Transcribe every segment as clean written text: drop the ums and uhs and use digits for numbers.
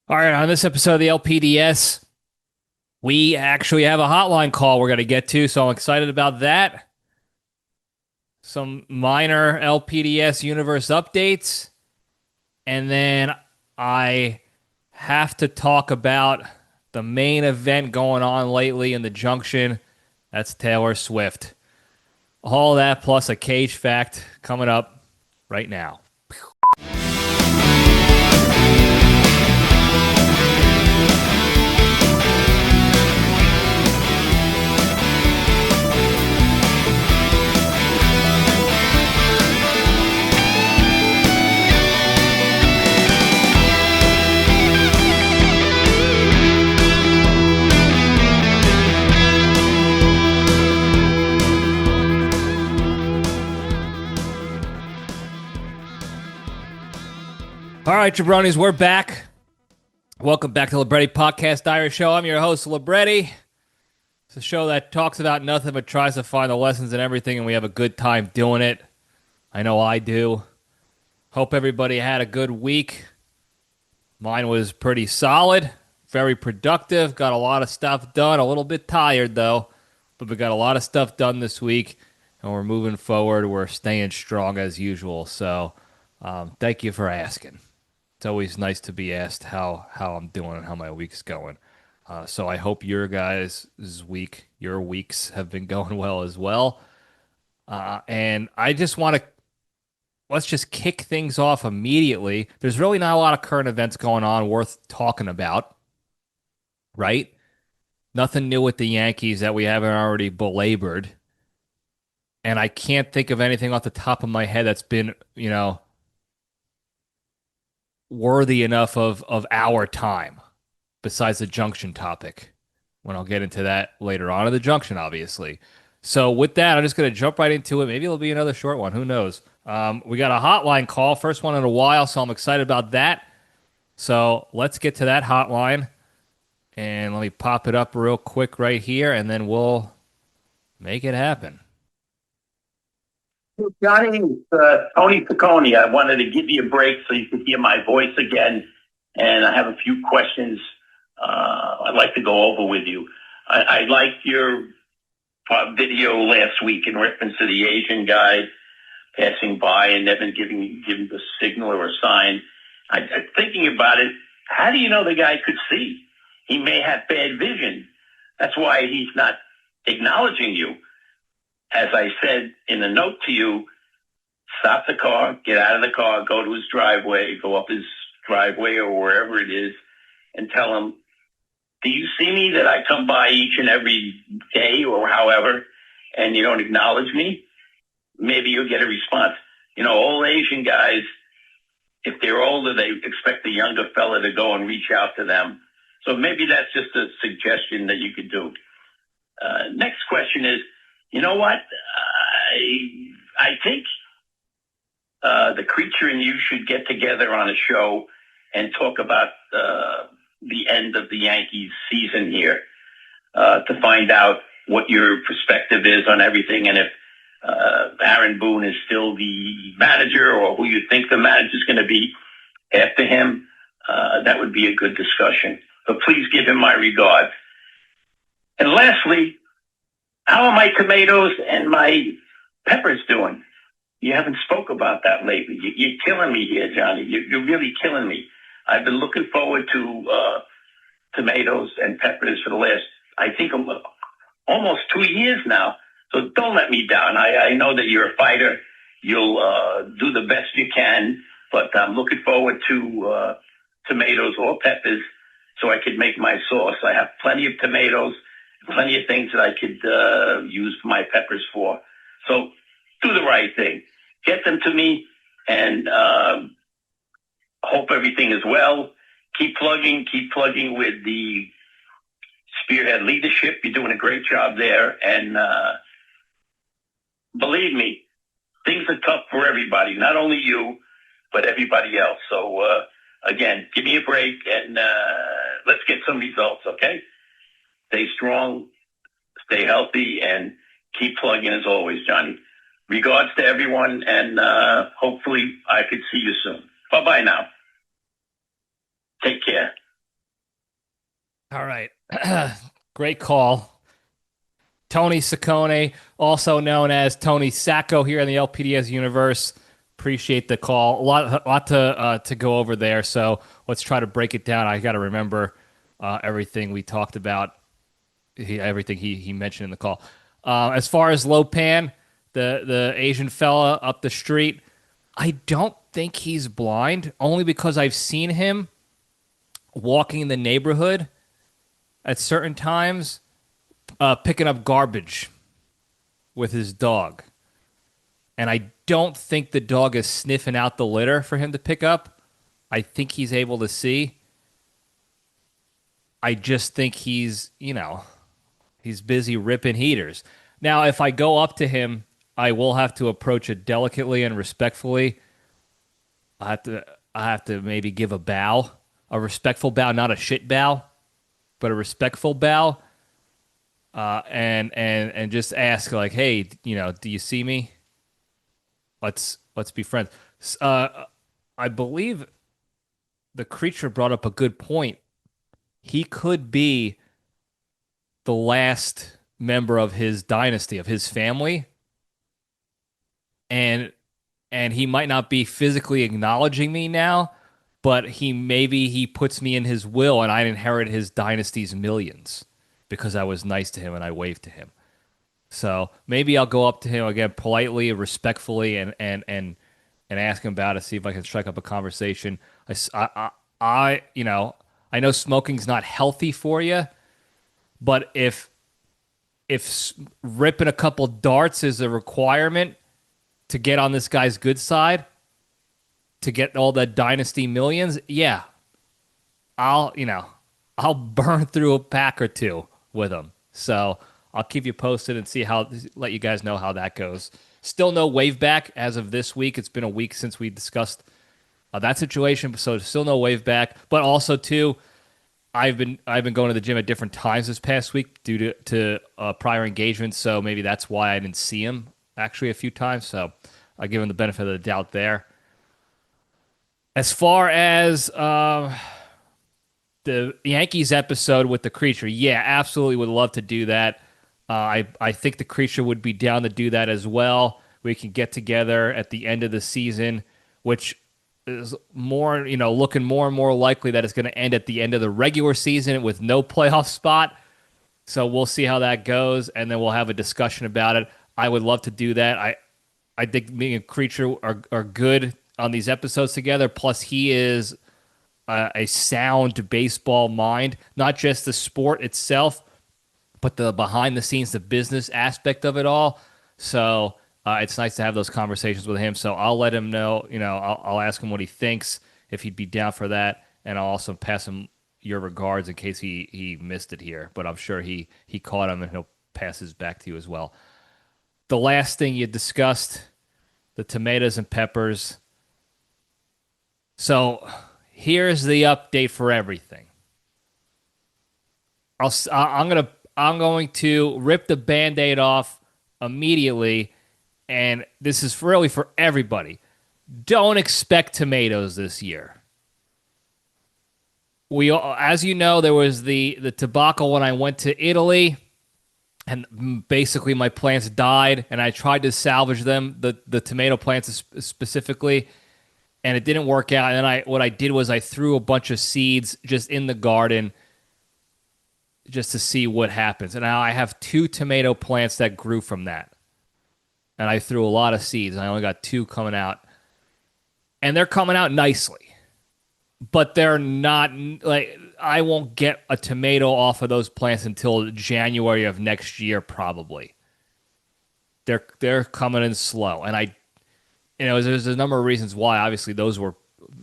All right, on this episode of the LPDS, we actually have a hotline call we're going to get to, so I'm excited about that. Some minor LPDS universe updates, and then I have to talk about the main event going on lately in the Junction. That's Taylor Swift. All that plus a Cage fact coming up right now. All right, Jabronis, we're back. Welcome back to Libretti Podcast Diary Show. I'm your host, Libretti. It's a show that talks about nothing but tries to find the lessons in everything, and we have a good time doing it. I know I do. Hope everybody had a good week. Mine was pretty solid, very productive, got a lot of stuff done. A little bit tired, though, but we got a lot of stuff done this week, and we're moving forward. We're staying strong as usual, so thank you for asking. It's always nice to be asked how I'm doing and how my week's going. So I hope your your weeks have been going well as well. And I just want to let's just kick things off immediately. There's really not a lot of current events going on worth talking about, right? Nothing new with the Yankees that we haven't already belabored. And I can't think of anything off the top of my head that's been, worthy enough of our time besides the Junction topic. When I'll get into that later on in the Junction, obviously. So with that, I'm just going to jump right into it. Maybe it'll be another short one. Who knows? We got a hotline call, first one in a while, so I'm excited about that. So let's get to that hotline. And let me pop it up real quick right here, and then we'll make it happen. Johnny, Tony Piccone. I wanted to give you a break so you could hear my voice again, and I have a few questions I'd like to go over with you. I liked your video last week in reference to the Asian guy passing by and never giving the signal or a sign. I'm thinking about it. How do you know the guy could see? He may have bad vision. That's why he's not acknowledging you. As I said in a note to you, stop the car, get out of the car, go to his driveway, go up his driveway or wherever it is, and tell him, do you see me that I come by each and every day or however, and you don't acknowledge me? Maybe you'll get a response. Old Asian guys, if they're older, they expect the younger fella to go and reach out to them. So maybe that's just a suggestion that you could do. Next question is, you know what? I think the creature and you should get together on a show and talk about the end of the Yankees season here to find out what your perspective is on everything, and if Aaron Boone is still the manager or who you think the manager is going to be after him. That would be a good discussion. But please give him my regards. And lastly, how are my tomatoes and my peppers doing? You haven't spoke about that lately. You're killing me here, Johnny. You're really killing me. I've been looking forward to tomatoes and peppers for the last, I think, almost 2 years now. So don't let me down. I know that you're a fighter. You'll do the best you can, but I'm looking forward to tomatoes or peppers so I could make my sauce. I have plenty of tomatoes, plenty of things that I could use my peppers for. So do the right thing. Get them to me, and hope everything is well. Keep plugging with the Spearhead leadership. You're doing a great job there. And believe me, things are tough for everybody, not only you, but everybody else. So, again, give me a break, and let's get some results, okay? Stay strong, stay healthy, and keep plugging as always, Johnny. Regards to everyone, and hopefully I could see you soon. Bye-bye now. Take care. All right. Great call. Tony Saccone, also known as Tony Sacco here in the LPDS universe. Appreciate the call. A lot to go over there. So let's try to break it down. I got to remember everything we talked about, everything he mentioned in the call. As far as Lopan, the Asian fella up the street, I don't think he's blind, only because I've seen him walking in the neighborhood at certain times, picking up garbage with his dog. And I don't think the dog is sniffing out the litter for him to pick up. I think he's able to see. I just think he's busy ripping heaters. Now, if I go up to him, I will have to approach it delicately and respectfully. I have to maybe give a bow, a respectful bow, not a shit bow, but a respectful bow. And just ask like, hey, do you see me? Let's be friends. I believe the creature brought up a good point. He could be the last member of his dynasty, of his family, and he might not be physically acknowledging me now, but he puts me in his will, and I inherit his dynasty's millions because I was nice to him and I waved to him. So maybe I'll go up to him again politely, respectfully, and ask him about it. See if I can strike up a conversation. I know smoking's not healthy for you, but if ripping a couple darts is a requirement to get on this guy's good side, to get all the dynasty millions, yeah, I'll burn through a pack or two with him. So I'll keep you posted and let you guys know how that goes. Still no wave back as of this week. It's been a week since we discussed that situation, so still no wave back. But also too, I've been going to the gym at different times this past week due to prior engagements, so maybe that's why I didn't see him actually a few times. So I give him the benefit of the doubt there. As far as the Yankees episode with the creature, yeah, absolutely would love to do that. I think the creature would be down to do that as well. We can get together at the end of the season, which is more, looking more and more likely that it's going to end at the end of the regular season with no playoff spot. So we'll see how that goes, and then we'll have a discussion about it. I would love to do that. I think me and Creature are good on these episodes together. Plus, he is a sound baseball mind, not just the sport itself, but the behind the scenes, the business aspect of it all. So it's nice to have those conversations with him. So I'll let him know, I'll ask him what he thinks, if he'd be down for that. And I'll also pass him your regards in case he missed it here. But I'm sure he caught him and he'll pass his back to you as well. The last thing you discussed, the tomatoes and peppers. So here's the update for everything. I'm going to rip the Band-Aid off immediately, and this is really for everybody. Don't expect tomatoes this year. As you know, there was the debacle when I went to Italy, and basically my plants died, and I tried to salvage them, the tomato plants specifically, and it didn't work out. And then what I did was I threw a bunch of seeds just in the garden just to see what happens. And now I have 2 tomato plants that grew from that. And I threw a lot of seeds, and I only got 2 coming out. And they're coming out nicely. But they're not, I won't get a tomato off of those plants until January of next year, probably. They're coming in slow. And there's a number of reasons why. Obviously, those were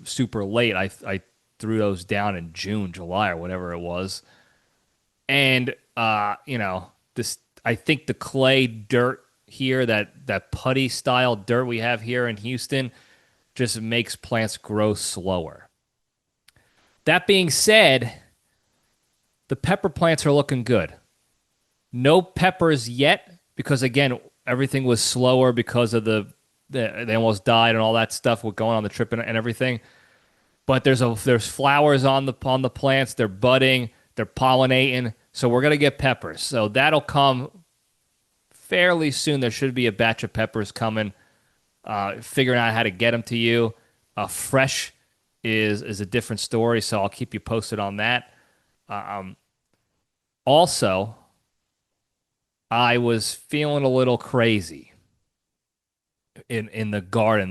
super late. I threw those down in June, July, or whatever it was. And, I think the clay dirt here, that putty style dirt we have here in Houston, just makes plants grow slower. That being said, the pepper plants are looking good. No peppers yet, because again, everything was slower because of they almost died and all that stuff with going on the trip and everything. But there's flowers on the plants. They're budding. They're pollinating, so we're going to get peppers. So that'll come fairly soon. There should be a batch of peppers coming. Figuring out how to get them to you. Fresh is a different story, so I'll keep you posted on that. Also, I was feeling a little crazy in the garden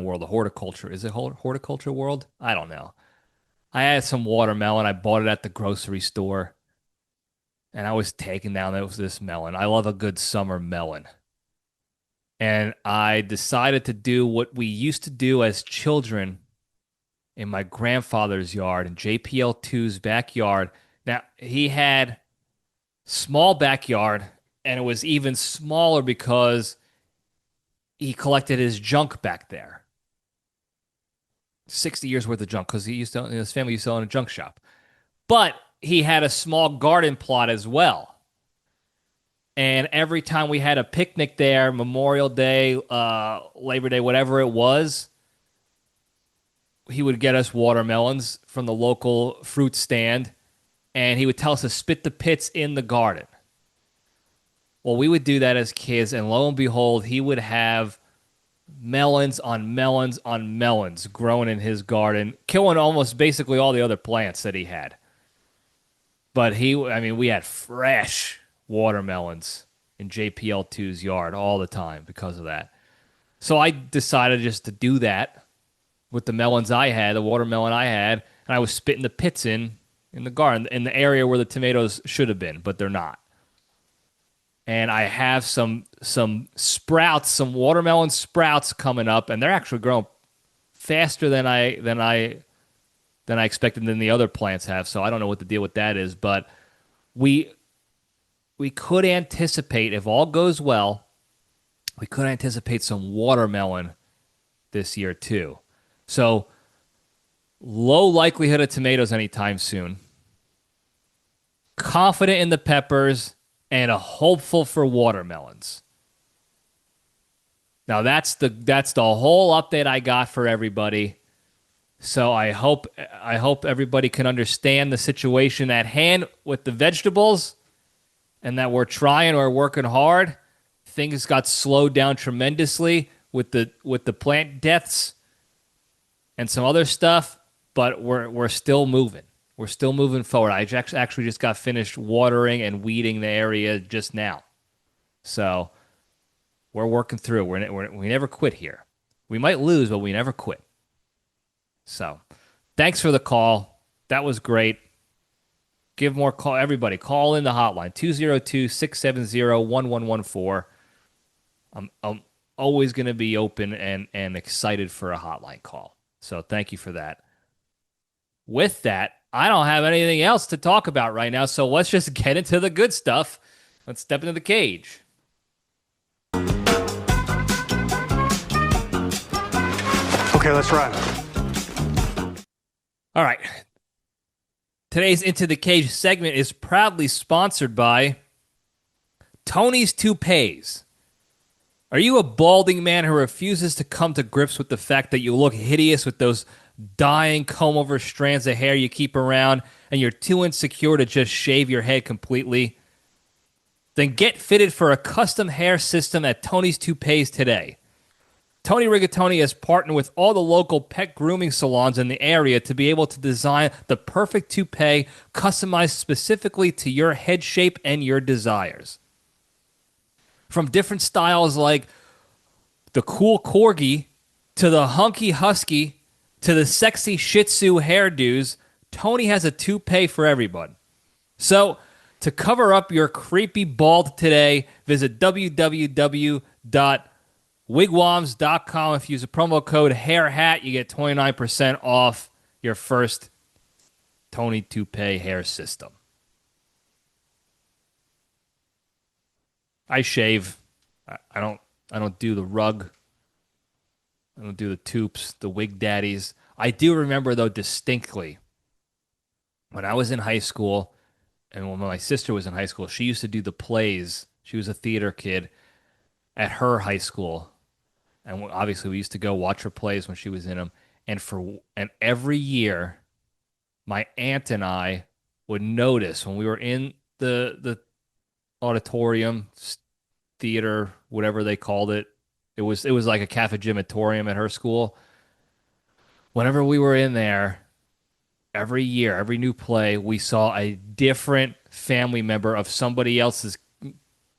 world, the horticulture. Is it horticulture world? I don't know. I had some watermelon. I bought it at the grocery store, and I was taking down this melon. I love a good summer melon. And I decided to do what we used to do as children in my grandfather's yard, in JPL2's backyard. Now, he had small backyard, and it was even smaller because he collected his junk back there. 60 years worth of junk, because his family used to own a junk shop. But he had a small garden plot as well. And every time we had a picnic there, Memorial Day, Labor Day, whatever it was, he would get us watermelons from the local fruit stand, and he would tell us to spit the pits in the garden. Well, we would do that as kids, and lo and behold, he would have melons on melons on melons growing in his garden, killing almost basically all the other plants that he had. But we had fresh watermelons in JPL2's yard all the time because of that. So I decided just to do that with the melons I had, the watermelon I had, and I was spitting the pits in the garden, in the area where the tomatoes should have been, but they're not. And I have some sprouts, some watermelon sprouts coming up, and they're actually growing faster than I expected than the other plants have. So I don't know what the deal with that is, but we could anticipate, if all goes well, we could anticipate some watermelon this year too. So low likelihood of tomatoes anytime soon. Confident in the peppers and a hopeful for watermelons. Now that's the whole update I got for everybody. So I hope everybody can understand the situation at hand with the vegetables, and that we're working hard. Things got slowed down tremendously with the plant deaths and some other stuff, but we're still moving. We're still moving forward. I actually just got finished watering and weeding the area just now. So we're working through. We never quit here. We might lose, but we never quit. So thanks for the call. That was great. Give more call. Everybody, call in the hotline, 202-670-1114. I'm always going to be open and excited for a hotline call. So thank you for that. With that, I don't have anything else to talk about right now, so let's just get into the good stuff. Let's step into the cage. Okay, let's run. All right. Today's Into the Cage segment is proudly sponsored by Tony's Toupees. Are you a balding man who refuses to come to grips with the fact that you look hideous with those dying comb-over strands of hair you keep around, and you're too insecure to just shave your head completely? Then get fitted for a custom hair system at Tony's Toupees today. Tony Rigatoni has partnered with all the local pet grooming salons in the area to be able to design the perfect toupee customized specifically to your head shape and your desires. From different styles like the cool corgi to the hunky husky to the sexy shih tzu hairdos, Tony has a toupee for everyone. So, to cover up your creepy bald today, visit www.wigwams.com. If you use a promo code HAIRHAT, you get 29% off your first Tony Toupee hair system. I shave. I don't do the rug. I don't do the toupes, the wig daddies. I do remember, though, distinctly, when I was in high school, and when my sister was in high school, she used to do the plays. She was a theater kid at her high school. And obviously, we used to go watch her plays when she was in them. And every year, my aunt and I would notice when we were in the auditorium, theater, whatever they called it. It was like a cafe gymatorium at her school. Whenever we were in there, every year, every new play, we saw a different family member of somebody else's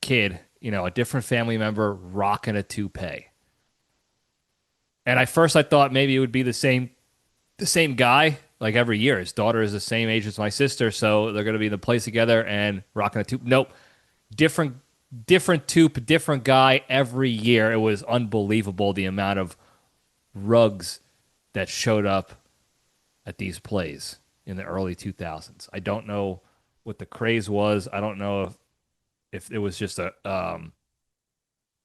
kid, a different family member rocking a toupee. And at first I thought maybe it would be the same guy, like every year. His daughter is the same age as my sister, so they're going to be in the place together and rocking a toupee. Nope. Different toupee, different guy every year. It was unbelievable the amount of rugs that showed up at these plays in the early 2000s. I don't know what the craze was. I don't know if it was just a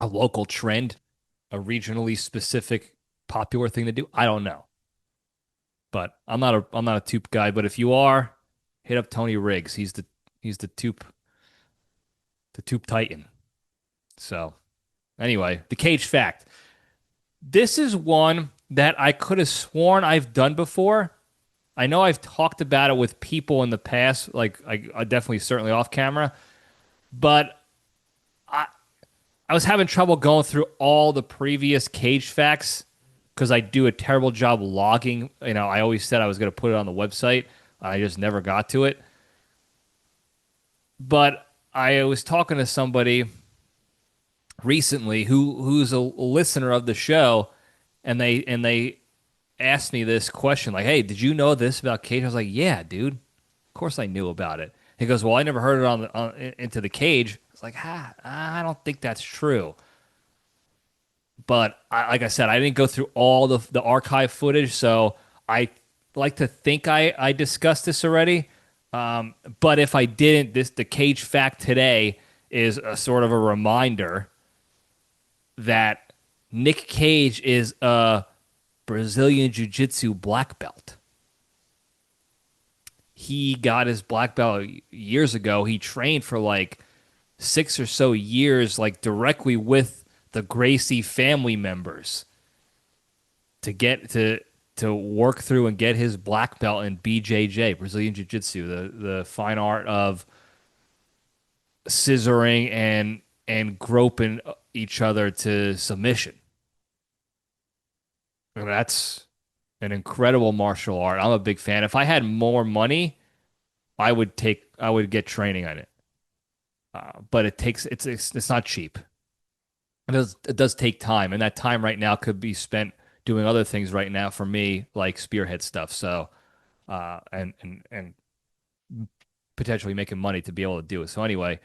local trend, a regionally specific popular thing to do. I don't know. But I'm not a toop guy, but if you are, hit up Tony Riggs. He's the toop titan. So, anyway, the Cage fact. This is one that I could have sworn I've done before. I know I've talked about it with people in the past, like I definitely certainly off camera, but I was having trouble going through all the previous Cage facts because I do a terrible job logging. I always said I was going to put it on the website. I just never got to it. But I was talking to somebody recently who's a listener of the show, and they asked me this question, like, "Hey, did you know this about Cage?" I was like, "Yeah, dude. Of course I knew about it." He goes, "Well, I never heard it on Into the Cage." I was like, I don't think that's true. But like I said, I didn't go through all the archive footage, so I like to think I discussed this already. But if I didn't, the Cage fact today is a sort of a reminder that Nic Cage is a Brazilian Jiu-Jitsu black belt. He got his black belt years ago. He trained for like 6 or so years, like directly with the Gracie family members to get to work through and get his black belt in BJJ, Brazilian Jiu-Jitsu, the fine art of scissoring and groping each other to submission. And that's an incredible martial art. I'm a big fan. If I had more money, I would get training on it. But it's not cheap. It does take time, and that time right now could be spent doing other things right now for me, like spearhead stuff. So, and potentially making money to be able to do it. So anyway,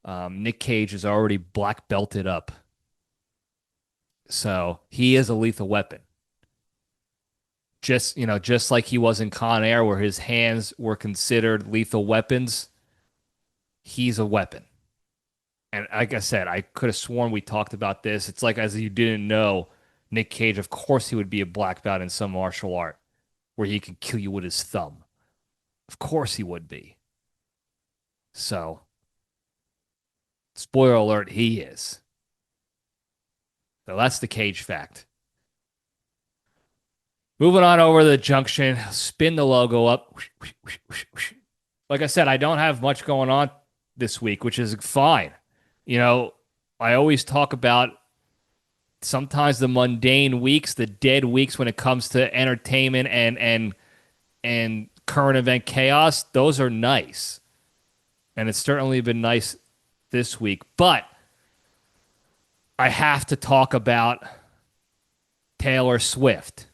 Nic Cage is already black belted up, so he is a lethal weapon. Just like he was in Con Air, where his hands were considered lethal weapons, he's a weapon. And like I said, I could have sworn we talked about this. It's like as you didn't know, Nic Cage, of course he would be a black belt in some martial art where he could kill you with his thumb. Of course he would be. So, spoiler alert, he is. So that's the Cage fact. Moving on over to the Junction, spin the logo up. Like I said, I don't have much going on this week, which is fine. I always talk about sometimes the mundane weeks, the dead weeks when it comes to entertainment and current event chaos. Those are nice. And it's certainly been nice this week. But I have to talk about Taylor Swift.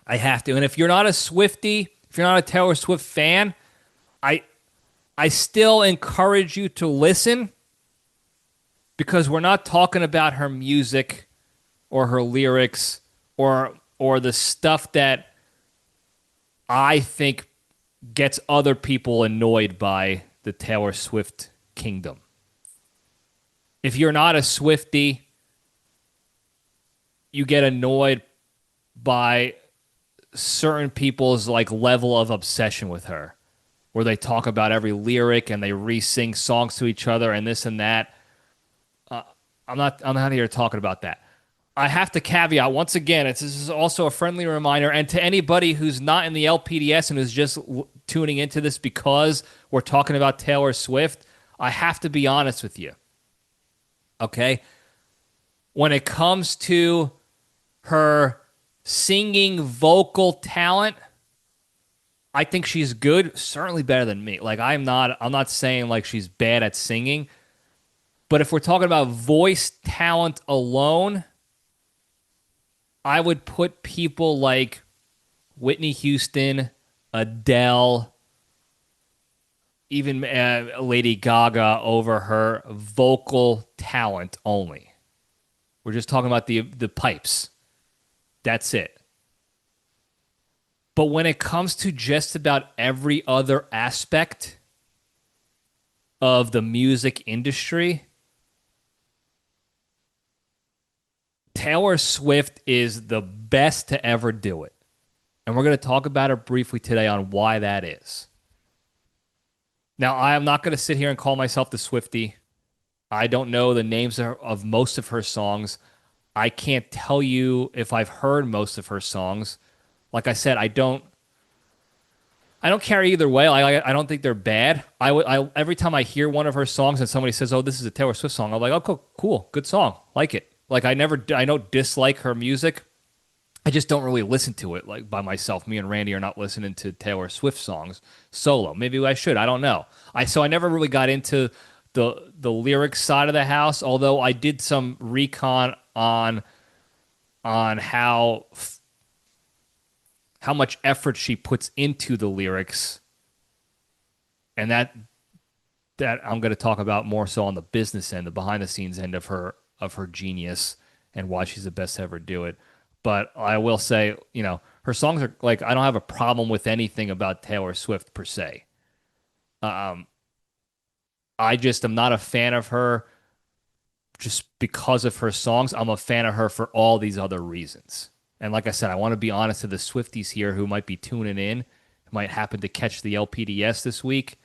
I have to. And if you're not a Swiftie, if you're not a Taylor Swift fan, I still encourage you to listen, because we're not talking about her music or her lyrics or the stuff that I think gets other people annoyed by the Taylor Swift kingdom. If you're not a Swiftie, you get annoyed by certain people's level of obsession with her, where they talk about every lyric and they re-sing songs to each other and this and that. I'm not here talking about that. I have to caveat once again, this is also a friendly reminder, and to anybody who's not in the LPDS and is just tuning into this because we're talking about Taylor Swift, I have to be honest with you. Okay? When it comes to her singing vocal talent, I think she's good, certainly better than me. Like I'm not saying like she's bad at singing, but if we're talking about voice talent alone, I would put people like Whitney Houston, Adele, even Lady Gaga over her vocal talent only. We're just talking about the pipes. That's it. But when it comes to just about every other aspect of the music industry, Taylor Swift is the best to ever do it. And we're going to talk about it briefly today on why that is. Now, I am not going to sit here and call myself the Swiftie. I don't know the names of most of her songs. I can't tell you if I've heard most of her songs. Like I said, I don't care either way. I don't think they're bad. Every time I hear one of her songs and somebody says, "Oh, this is a Taylor Swift song," I'm like, "Oh, cool, good song, like it." Like I don't dislike her music. I just don't really listen to it like by myself. Me and Randy are not listening to Taylor Swift songs solo. Maybe I should. I don't know. I never really got into the lyrics side of the house. Although I did some recon on how much effort she puts into the lyrics, and that I'm going to talk about more so on the business end, the behind the scenes end of her genius and why she's the best to ever do it. But I will say, her songs are like, I don't have a problem with anything about Taylor Swift per se. I just am not a fan of her just because of her songs. I'm a fan of her for all these other reasons. And like I said, I want to be honest to the Swifties here who might be tuning in, who might happen to catch the LPDS this week.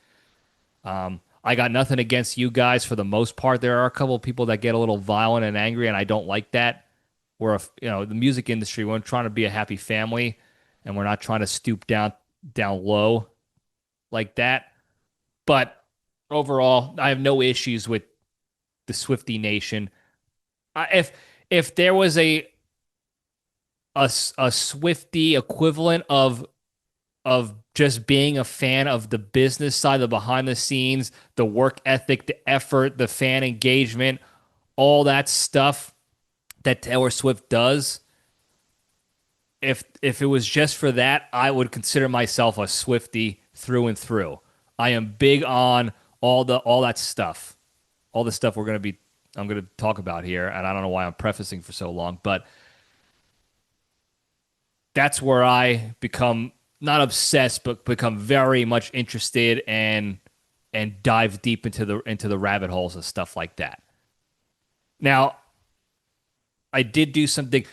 I got nothing against you guys for the most part. There are a couple of people that get a little violent and angry, and I don't like that. The music industry, we're trying to be a happy family, and we're not trying to stoop down low like that. But overall, I have no issues with the Swiftie Nation. If there was a Swiftie equivalent of just being a fan of the business side, the behind the scenes, the work ethic, the effort, the fan engagement, all that stuff that Taylor Swift does. If it was just for that, I would consider myself a Swiftie through and through. I am big on all that stuff. All the stuff I'm going to talk about here, and I don't know why I'm prefacing for so long, but that's where I become not obsessed, but become very much interested and dive deep into the rabbit holes and stuff like that. Now, I did do something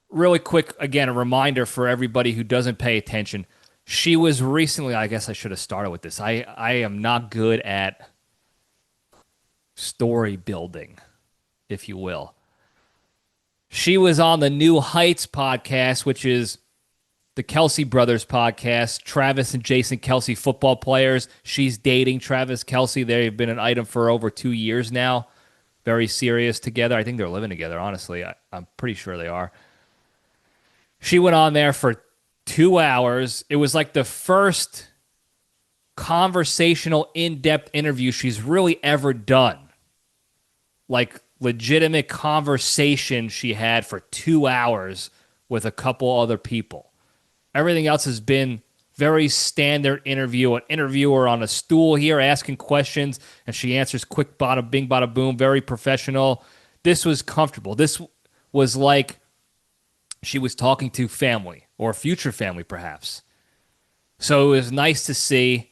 really quick. Again, a reminder for everybody who doesn't pay attention. She was recently, I guess I should have started with this. I am not good at story building, if you will. She was on the new Heights podcast, which is the Kelsey brothers podcast. Travis and Jason Kelsey, football players. She's dating Travis Kelsey. They've been an item for over 2 years now. Very serious together. I think they're living together, honestly. I'm pretty sure they are. She went on there for 2 hours. It was like the first conversational, in-depth interview she's really ever done. Like legitimate conversation she had for 2 hours with a couple other people. Everything else has been very standard interview. An interviewer on a stool here asking questions, and she answers quick, bada bing, bada boom, very professional. This was comfortable. This was like she was talking to family or future family, perhaps. So it was nice to see,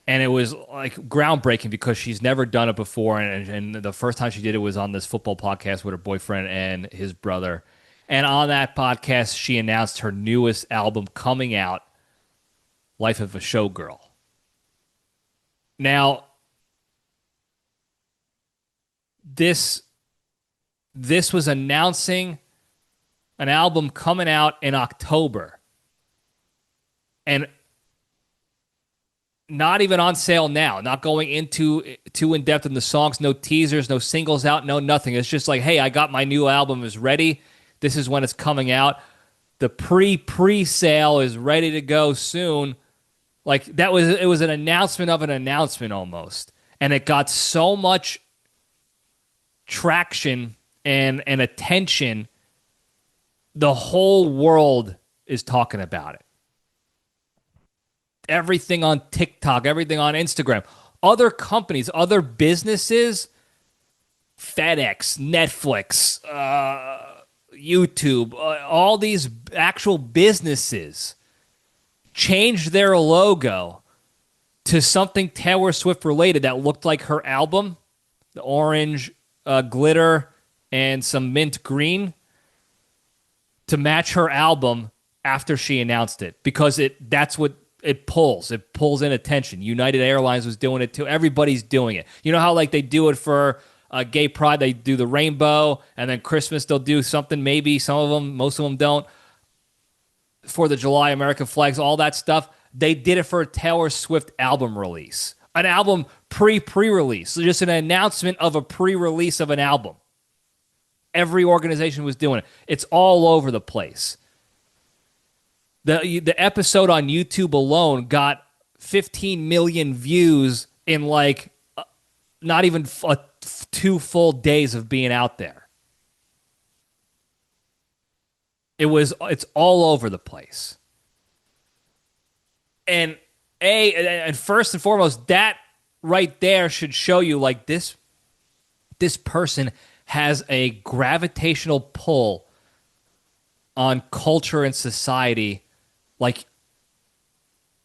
and it was like groundbreaking because she's never done it before, and the first time she did it was on this football podcast with her boyfriend and his brother. And on that podcast, she announced her newest album coming out, Life of a Showgirl. Now, this this was announcing an album coming out in October. And not even on sale now, not going into too in-depth in the songs, no teasers, no singles out, no nothing. It's just like, hey, I got my new album is ready. This is when it's coming out. The pre-sale is ready to go soon. Like it was an announcement of an announcement almost. And it got so much traction and attention, the whole world is talking about it. Everything on TikTok, everything on Instagram, other companies, other businesses, FedEx, Netflix, YouTube, all these actual businesses changed their logo to something Taylor Swift related that looked like her album, the orange glitter and some mint green, to match her album after she announced it, because that's what it pulls. It pulls in attention. United Airlines was doing it too. Everybody's doing it. You know how like they do it for gay pride, they do the rainbow, and then Christmas they'll do something, maybe some of them, most of them don't. For the July, American flags, all that stuff. They did it for a Taylor Swift album release. An album pre-release. So just an announcement of a pre-release of an album. Every organization was doing it. It's all over the place. The episode on YouTube alone got 15 million views in like not even 2 full days of being out there. It's all over the place. And first and foremost, that right there should show you like this person has a gravitational pull on culture and society like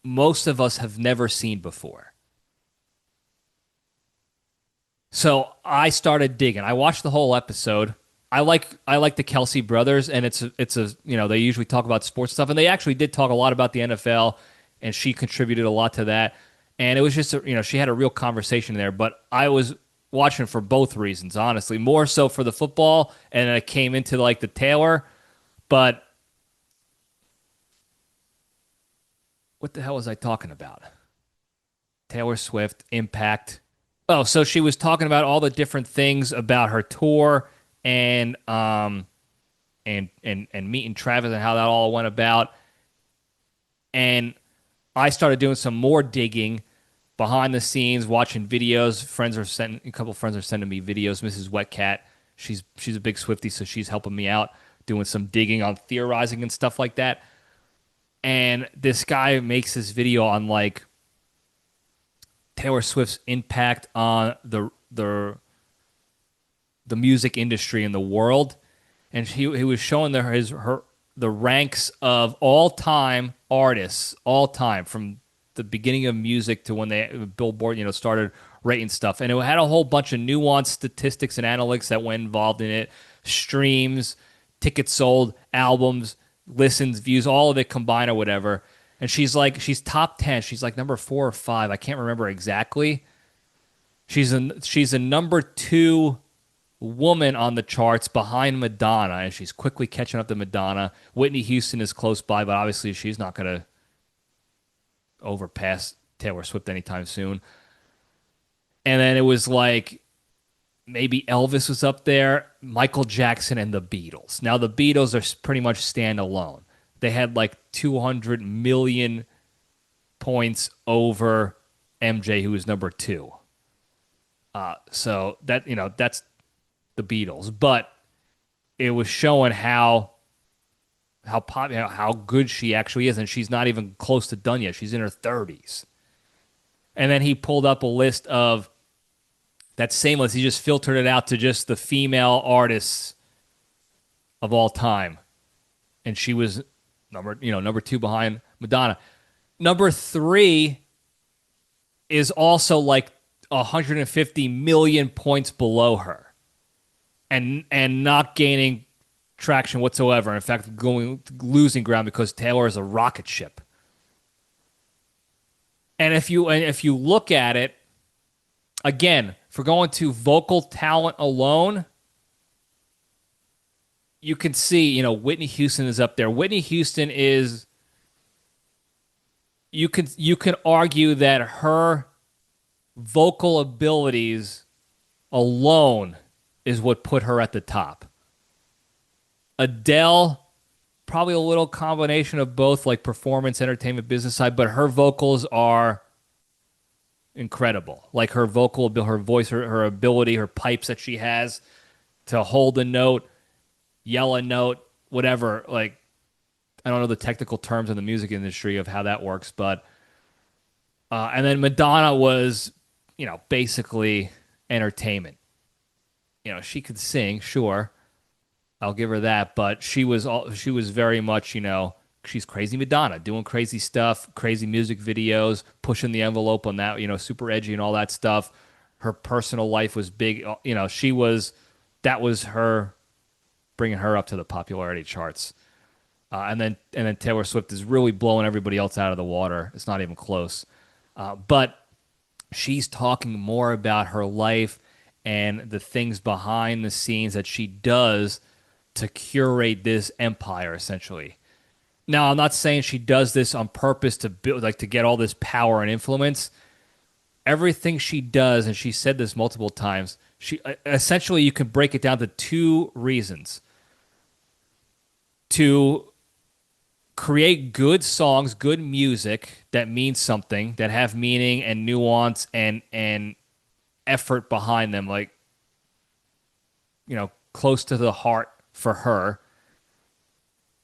most of us have never seen before. So I started digging. I watched the whole episode. I like the Kelsey brothers, and it's a they usually talk about sports stuff, and they actually did talk a lot about the NFL, and she contributed a lot to that. And it was just she had a real conversation there. But I was watching for both reasons, honestly, more so for the football, and then I came into like the Taylor. But what the hell was I talking about? Taylor Swift, Impact. Oh, so she was talking about all the different things about her tour and meeting Travis and how that all went about. And I started doing some more digging behind the scenes, watching videos. A couple friends are sending me videos. Mrs. Wetcat, she's a big Swiftie, so she's helping me out doing some digging on theorizing and stuff like that. And this guy makes this video on like Taylor Swift's impact on the music industry in the world, and he was showing the ranks of all time artists, all time from the beginning of music to when Billboard started rating stuff, and it had a whole bunch of nuanced statistics and analytics that went involved in it, streams, tickets sold, albums, listens, views, all of it combined or whatever. And she's top 10. She's like number 4 or 5. I can't remember exactly. She's a number 2 woman on the charts behind Madonna, and she's quickly catching up to Madonna. Whitney Houston is close by, but obviously she's not going to overpass Taylor Swift anytime soon. And then it was like maybe Elvis was up there, Michael Jackson, and the Beatles. Now the Beatles are pretty much standalone. They had like 200 million points over MJ, who was number 2. So that that's the Beatles, but it was showing how good she actually is, and she's not even close to done yet. She's in her 30s. And then he pulled up a list of that same list. He just filtered it out to just the female artists of all time, and she was number 2 behind Madonna. Number 3 is also like 150 million points below her, and not gaining traction whatsoever. In fact, losing ground because Taylor is a rocket ship. And if you look at it again, for going to vocal talent alone, you can see, Whitney Houston is up there. Whitney Houston is, you can argue that her vocal abilities alone is what put her at the top. Adele, probably a little combination of both, like performance, entertainment, business side, but her vocals are incredible. Like her her voice, her ability, her pipes that she has to hold a note, yell a note, whatever. Like, I don't know the technical terms in the music industry of how that works, but and then Madonna was, basically entertainment. She could sing, sure, I'll give her that, but she was very much, she's crazy Madonna, doing crazy stuff, crazy music videos, pushing the envelope on that, super edgy and all that stuff. Her personal life was big, that was her bringing her up to the popularity charts. And then Taylor Swift is really blowing everybody else out of the water. It's not even close. But she's talking more about her life and the things behind the scenes that she does to curate this empire, essentially. Now, I'm not saying she does this on purpose to build, like, to get all this power and influence. Everything she does, and she said this multiple times, she essentially, you can break it down to two reasons: to create good songs, good music that means something, that have meaning and nuance and effort behind them, like, close to the heart for her.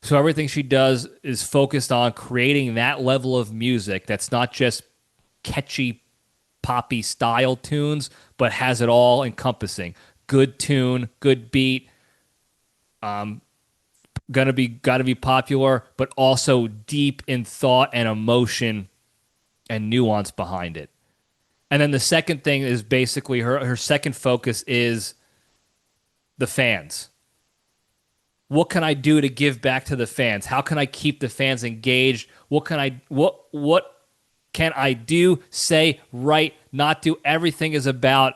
So everything she does is focused on creating that level of music that's not just catchy, poppy style tunes, but has it all encompassing. Good tune, good beat, gotta be popular, but also deep in thought and emotion and nuance behind it. And then the second thing is basically her second focus is the fans. What can I do to give back to the fans? How can I keep the fans engaged? What can I do, say, write, not do? Everything is about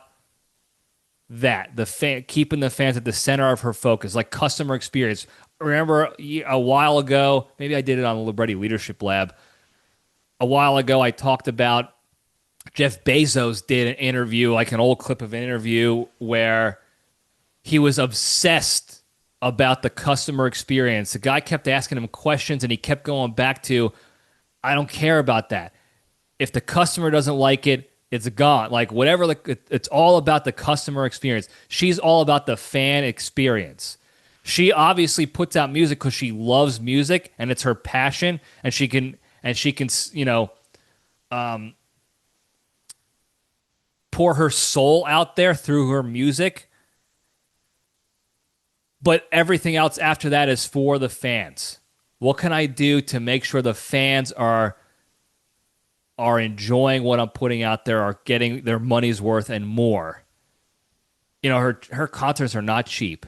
that. Keeping the fans at the center of her focus, like customer experience. Remember a while ago, maybe I did it on the Libretti Leadership Lab. A while ago, I talked about Jeff Bezos did an interview, like an old clip of an interview where he was obsessed about the customer experience. The guy kept asking him questions, and he kept going back to, I don't care about that. If the customer doesn't like it, it's gone. Like, whatever, it's all about the customer experience. She's all about the fan experience. She obviously puts out music because she loves music, and it's her passion, and she can pour her soul out there through her music. But everything else after that is for the fans. What can I do to make sure the fans are enjoying what I'm putting out there, are getting their money's worth and more? Her concerts are not cheap.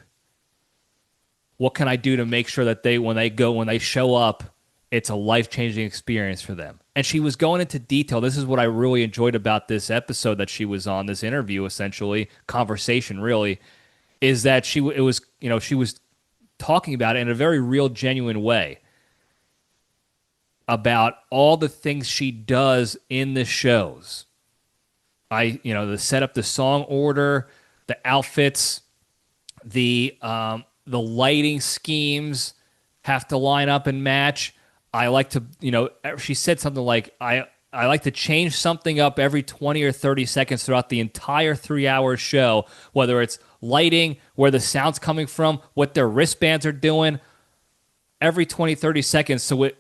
What can I do to make sure that when they show up, it's a life-changing experience for them? And she was going into detail. This is what I really enjoyed about this episode that she was on, this interview, essentially, conversation, really, is that she was talking about it in a very real, genuine way about all the things she does in the shows. The setup, the song order, the outfits, the lighting schemes have to line up and match. I like to, she said something like, I like to change something up every 20 or 30 seconds throughout the entire 3-hour show, whether it's lighting, where the sound's coming from, what their wristbands are doing, every 20, 30 seconds. So it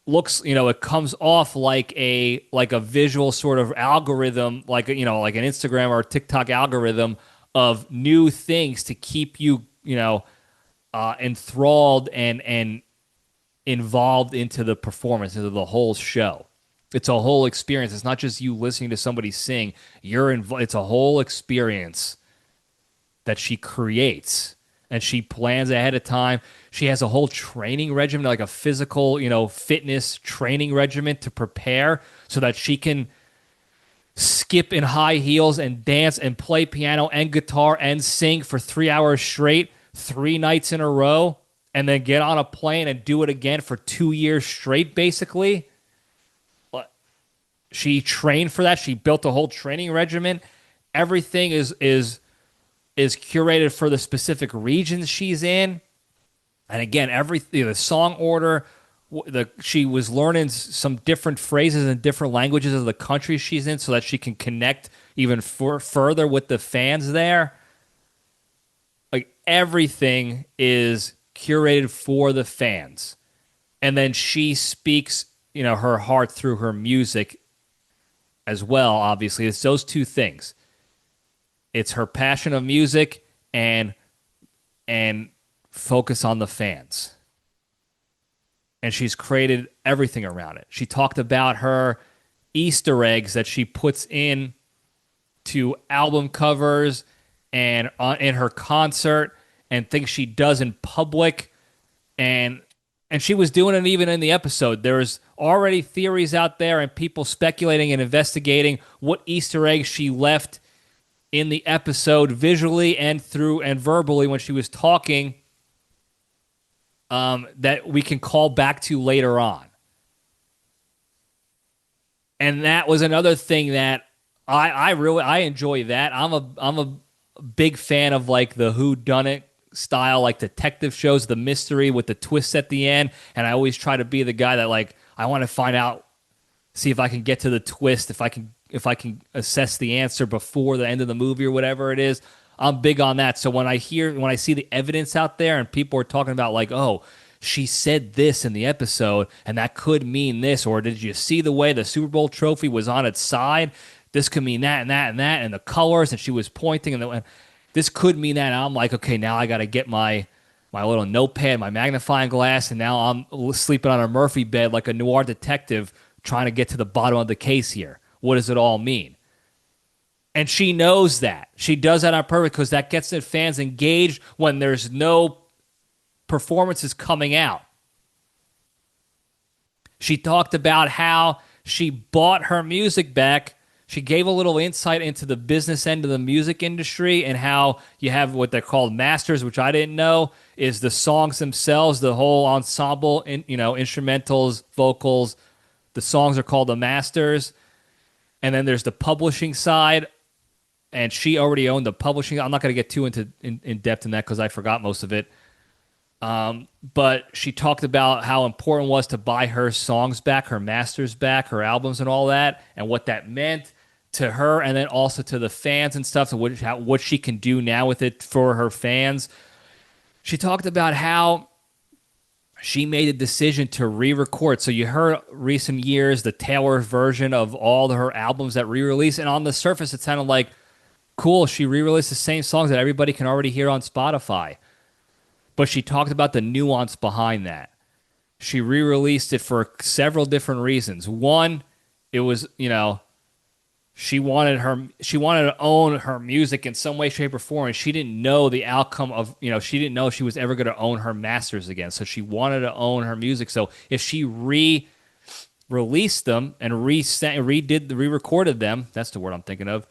looks, it comes off like a visual sort of algorithm, like an Instagram or TikTok algorithm of new things to keep you, enthralled and involved into the performance, into the whole show. It's a whole experience. It's not just you listening to somebody sing. It's a whole experience that she creates, and she plans ahead of time. She has a whole training regimen, like a physical, fitness training regimen to prepare so that she can skip in high heels and dance and play piano and guitar and sing for 3 hours straight, 3 nights in a row and then get on a plane and do it again for 2 years straight, basically. She trained for that. She built a whole training regimen. Everything is curated for the specific regions she's in. And again, the song order, she was learning some different phrases in different languages of the country she's in so that she can connect even further with the fans there. Like, everything is curated for the fans. And then she speaks, her heart through her music as well, obviously. It's those two things. It's her passion of music and focus on the fans. And she's created everything around it. She talked about her Easter eggs that she puts in to album covers and in her concert and things she does in public. And she was doing it even in the episode. There's already theories out there and people speculating and investigating what Easter eggs she left in the episode visually and verbally when she was talking, that we can call back to later on. And that was another thing that I really enjoy that. I'm a big fan of like the whodunit style, like detective shows, the mystery with the twists at the end. And I always try to be the guy that like, I want to find out, see if I can get to the twist, if I can assess the answer before the end of the movie or whatever it is. I'm big on that. So when I see the evidence out there and people are talking about like, oh, she said this in the episode and that could mean this, or did you see the way the Super Bowl trophy was on its side? This could mean that and that and that, and the colors, and she was pointing, and this could mean that. And I'm like, okay, now I got to get my little notepad, my magnifying glass, and now I'm sleeping on a Murphy bed like a noir detective trying to get to the bottom of the case here. What does it all mean? And she knows that. She does that on purpose because that gets the fans engaged when there's no performances coming out. She talked about how she bought her music back. She gave a little insight into the business end of the music industry and how you have what they're called masters, which I didn't know, is the songs themselves, the whole ensemble, instrumentals, vocals. The songs are called the masters. And then there's the publishing side. And she already owned the publishing. I'm not going to get too in depth in that because I forgot most of it. But she talked about how important it was to buy her songs back, her masters back, her albums and all that, and what that meant to her, and then also to the fans and stuff, and what she can do now with it for her fans. She talked about how she made a decision to re-record. So you heard recent years the Taylor version of all her albums that re-release, and on the surface it sounded like, cool, she re-released the same songs that everybody can already hear on Spotify. But she talked about the nuance behind that. She re-released it for several different reasons. One, it was, she wanted to own her music in some way, shape, or form, and she didn't know the outcome of, she didn't know she was ever going to own her masters again. So she wanted to own her music. So if she re-released them and re-recorded them, that's the word I'm thinking of.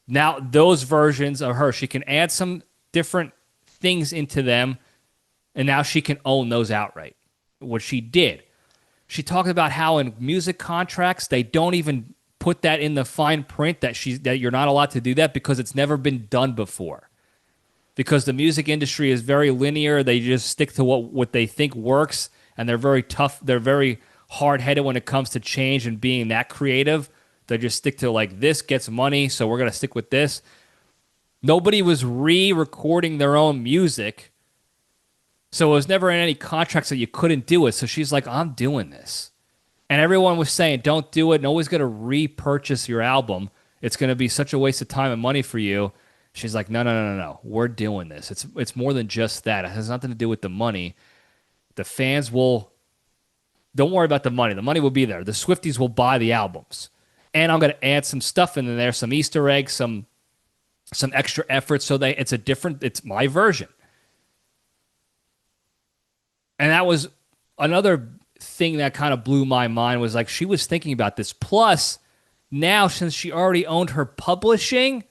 Now those versions of her, she can add some different things into them, and now she can own those outright, what she did. She talked about how in music contracts, they don't even put that in the fine print that you're not allowed to do that because it's never been done before. Because the music industry is very linear. They just stick to what they think works, and they're very tough. They're very hard-headed when it comes to change and being that creative. They just stick to like, this gets money, so we're going to stick with this. Nobody was re-recording their own music, so it was never in any contracts that you couldn't do it. So she's like, I'm doing this. And everyone was saying, don't do it. Nobody's going to repurchase your album. It's going to be such a waste of time and money for you. She's like, no. We're doing this. It's more than just that. It has nothing to do with the money. The fans will... Don't worry about the money. The money will be there. The Swifties will buy the albums. And I'm going to add some stuff in there, some Easter eggs, some extra effort, so it's my version. And that was another thing that kind of blew my mind, was like she was thinking about this. Plus, now since she already owned her publishing,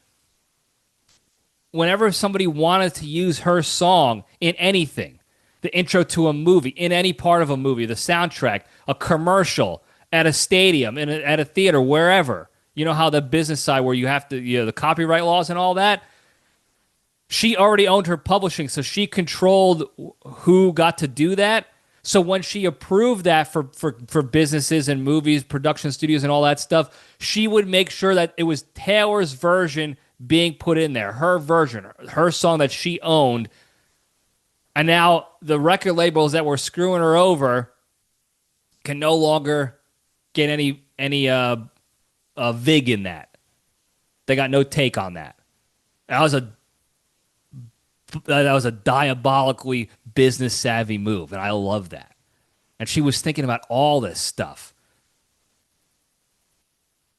whenever somebody wanted to use her song in anything, the intro to a movie, in any part of a movie, the soundtrack, a commercial, at a stadium, at a theater, wherever, you know how the business side where you have to, the copyright laws and all that, she already owned her publishing, so she controlled who got to do that. So when she approved that for businesses and movies, production studios and all that stuff, she would make sure that it was Taylor's version being put in there, her version, her song that she owned. And now the record labels that were screwing her over can no longer get any vig in that. They got no take on that. That was a diabolically business savvy move, and I love that. And she was thinking about all this stuff.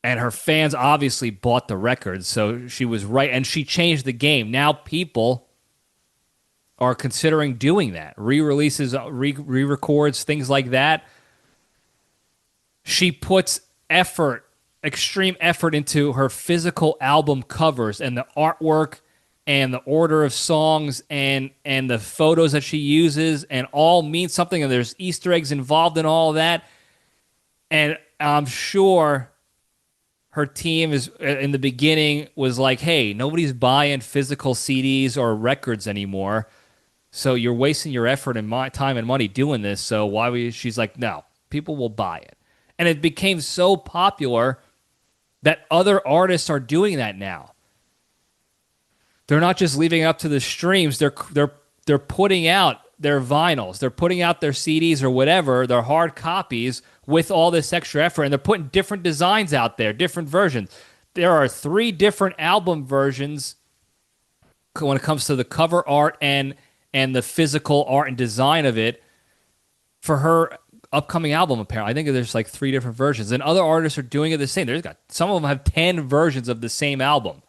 And her fans obviously bought the record, so she was right. And she changed the game. Now people are considering doing that. Re-releases, re-records, things like that. She puts extreme effort into her physical album covers and the artwork and the order of songs and the photos that she uses, and all means something, and there's Easter eggs involved in all of that. And I'm sure her team is in the beginning was like, hey, nobody's buying physical CDs or records anymore, so you're wasting your effort and my time and money doing this, so she's like, no, people will buy it. And it became so popular that other artists are doing that now. They're not just leaving it up to the streams. They're putting out their vinyls. They're putting out their CDs or whatever, their hard copies with all this extra effort. And they're putting different designs out there, different versions. There are 3 different album versions when it comes to the cover art and the physical art and design of it for her upcoming album, apparently. I think there's like 3 different versions. And other artists are doing it the same. Some of them have 10 versions of the same album.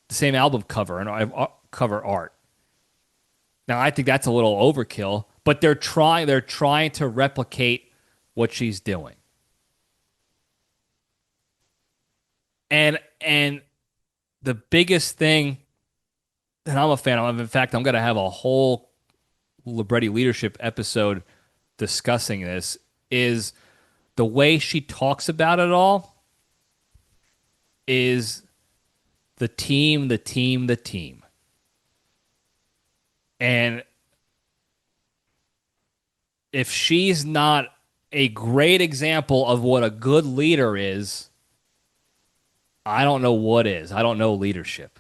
The same album cover and cover art. Now, I think that's a little overkill, but they're trying to replicate what she's doing. And the biggest thing that I'm a fan of, in fact, I'm going to have a whole Libretti leadership episode discussing this, is the way she talks about it all is the team. And if she's not a great example of what a good leader is, I don't know what is. I don't know leadership.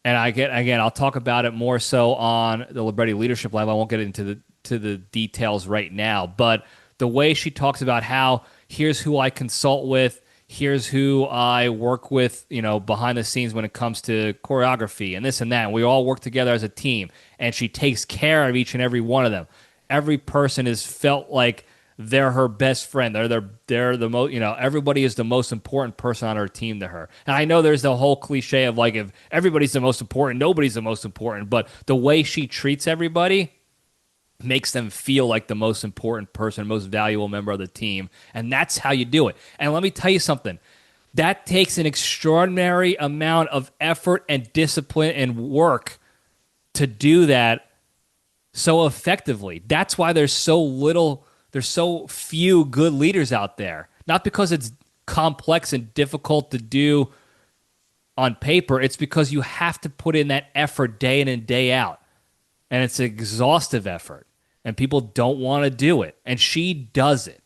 And I'll talk about it more so on the Libretti Leadership Live. I won't get into the details right now, but the way she talks about how here's who I consult with, here's who I work with, behind the scenes when it comes to choreography and this and that. And we all work together as a team. And she takes care of each and every one of them. Every person is felt like they're her best friend. They're the most, everybody is the most important person on her team to her. And I know there's the whole cliche of like, if everybody's the most important, nobody's the most important. But the way she treats everybody makes them feel like the most important person, most valuable member of the team. And that's how you do it. And let me tell you something. That takes an extraordinary amount of effort and discipline and work to do that so effectively. That's why there's so few good leaders out there. Not because it's complex and difficult to do on paper. It's because you have to put in that effort day in and day out. And it's an exhaustive effort. And people don't want to do it. And she does it.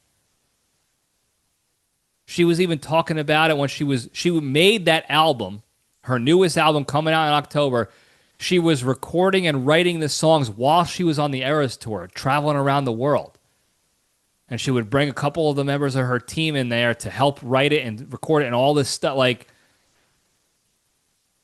She was even talking about it when she made that album, her newest album coming out in October. She was recording and writing the songs while she was on the Eras Tour, traveling around the world. And she would bring a couple of the members of her team in there to help write it and record it and all this stuff, like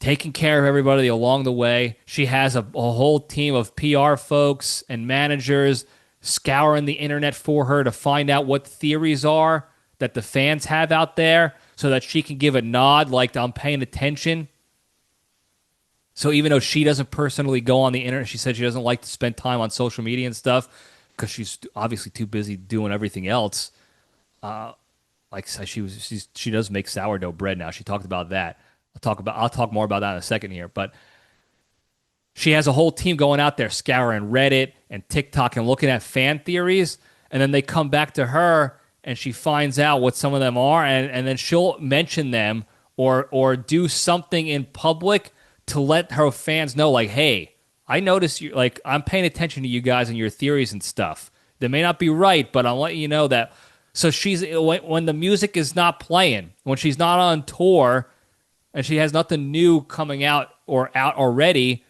taking care of everybody along the way. She has a whole team of PR folks and managers scouring the internet for her to find out what theories are that the fans have out there so that she can give a nod like I'm paying attention. So even though she doesn't personally go on the internet, she said she doesn't like to spend time on social media and stuff because she's obviously too busy doing everything else. She does make sourdough bread now. She talked about that. I'll talk more about that in a second here. But she has a whole team going out there scouring Reddit and TikTok and looking at fan theories, and then they come back to her and she finds out what some of them are, and then she'll mention them or do something in public to let her fans know, like, hey, I noticed you, like, I'm paying attention to you guys and your theories and stuff. They may not be right, but I'll let you know that. So she's when the music is not playing, when she's not on tour, and she has nothing new coming out or out already,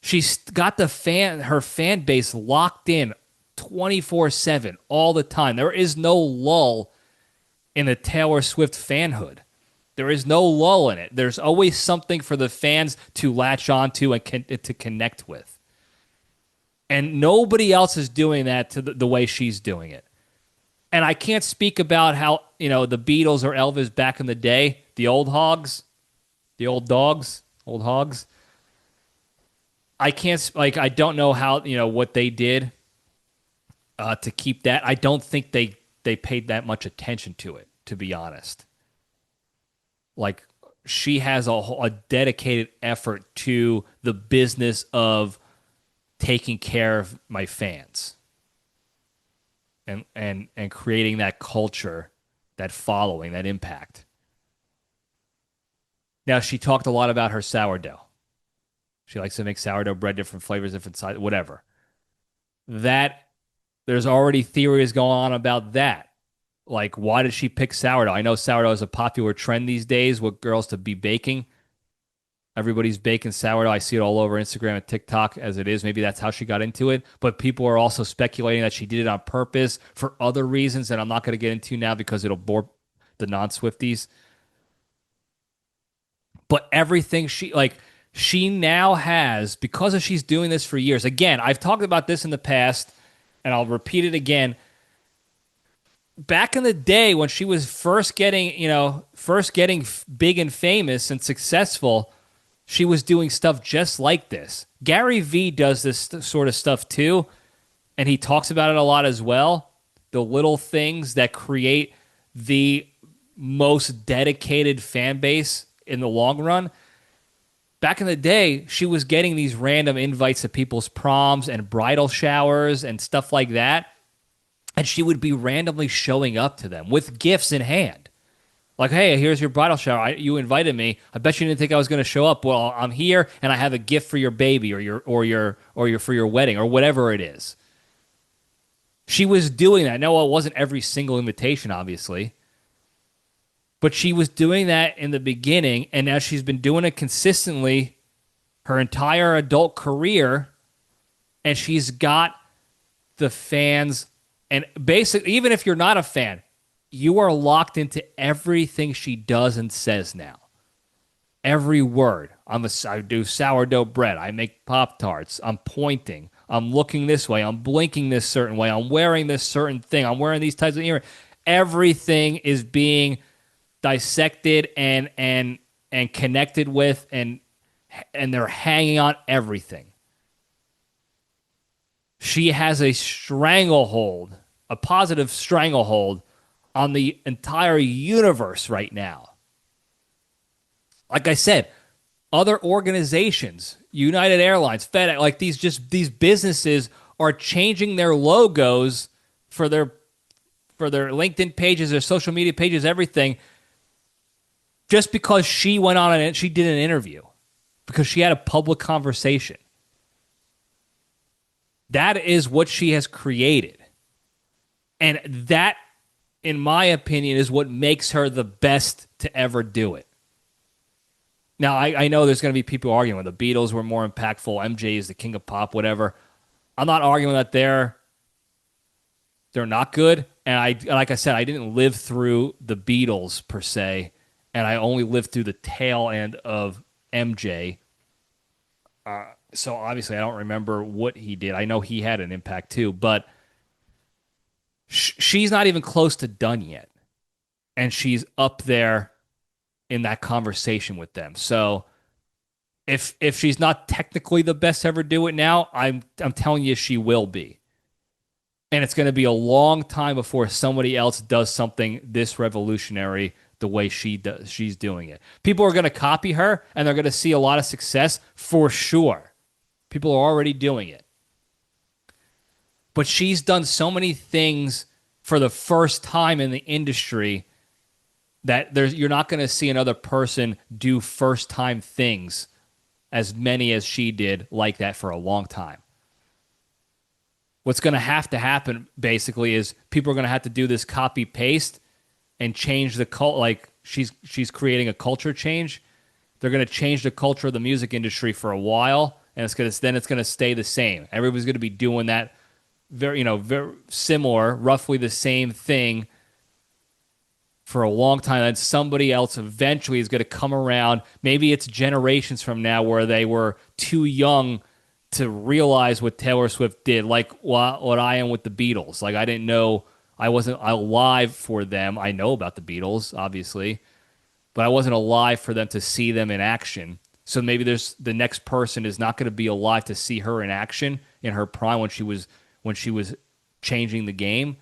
she's got her fan base locked in 24/7 all the time. There is no lull in the Taylor Swift fanhood. There is no lull in it. There's always something for the fans to latch onto and to connect with. And nobody else is doing that to the way she's doing it. And I can't speak about how, the Beatles or Elvis back in the day, the old hogs, the old dogs, old hogs. I can't, I don't know how, what they did to keep that. I don't think they paid that much attention to it, to be honest. Like, she has a dedicated effort to the business of taking care of my fans and creating that culture, that following, that impact. Now, she talked a lot about her sourdough. She likes to make sourdough bread, different flavors, different sizes, whatever. There's already theories going on about that. Like, why did she pick sourdough? I know sourdough is a popular trend these days with girls to be baking. Everybody's baking sourdough. I see it all over Instagram and TikTok as it is. Maybe that's how she got into it. But people are also speculating that she did it on purpose for other reasons that I'm not going to get into now because it'll bore the non-Swifties. But everything she now has, because she's doing this for years. Again, I've talked about this in the past, and I'll repeat it again. Back in the day when she was first getting big and famous and successful, she was doing stuff just like this. Gary Vee does this sort of stuff too, and he talks about it a lot as well. The little things that create the most dedicated fan base in the long run. Back in the day, she was getting these random invites to people's proms and bridal showers and stuff like that. And she would be randomly showing up to them with gifts in hand. Like, hey, here's your bridal shower. You invited me. I bet you didn't think I was going to show up. Well, I'm here, and I have a gift for your baby or for your wedding or whatever it is. She was doing that. No, it wasn't every single invitation, obviously. But she was doing that in the beginning, and now she's been doing it consistently her entire adult career, and she's got the fans. And basically, even if you're not a fan, you are locked into everything she does and says now. Every word. I do sourdough bread. I make Pop-Tarts. I'm pointing. I'm looking this way. I'm blinking this certain way. I'm wearing this certain thing. I'm wearing these types of earrings. Everything is being dissected and connected with, and they're hanging on everything. She has a stranglehold, a positive stranglehold on the entire universe right now. Like I said, other organizations, United Airlines, FedEx, like these businesses are changing their logos for their LinkedIn pages, their social media pages, everything, just because she went on and she did an interview, because she had a public conversation. That is what she has created. And that, in my opinion, is what makes her the best to ever do it. Now, I know there's going to be people arguing the Beatles were more impactful. MJ is the king of pop, whatever. I'm not arguing that they're not good. And like I said, I didn't live through the Beatles per se, and I only lived through the tail end of MJ. So obviously I don't remember what he did. I know he had an impact too, but she's not even close to done yet. And she's up there in that conversation with them. So if she's not technically the best to ever do it now, I'm telling you she will be. And it's going to be a long time before somebody else does something this revolutionary the way she's doing it. People are going to copy her, and they're going to see a lot of success for sure. People are already doing it. But she's done so many things for the first time in the industry that you're not going to see another person do first-time things as many as she did like that for a long time. What's going to happen, basically, is people are going to have to do this copy-paste and change the cult. Like, she's creating a culture change. They're going to change the culture of the music industry for a while, and it's going to stay the same. Everybody's going to be doing that very similar, roughly the same thing for a long time. And somebody else eventually is going to come around. Maybe it's generations from now where they were too young to realize what Taylor Swift did, like what I am with the Beatles. Like, I didn't know, I wasn't alive for them. I know about the Beatles, obviously, but I wasn't alive for them to see them in action. So maybe the next person is not going to be alive to see her in action in her prime when she was changing the game,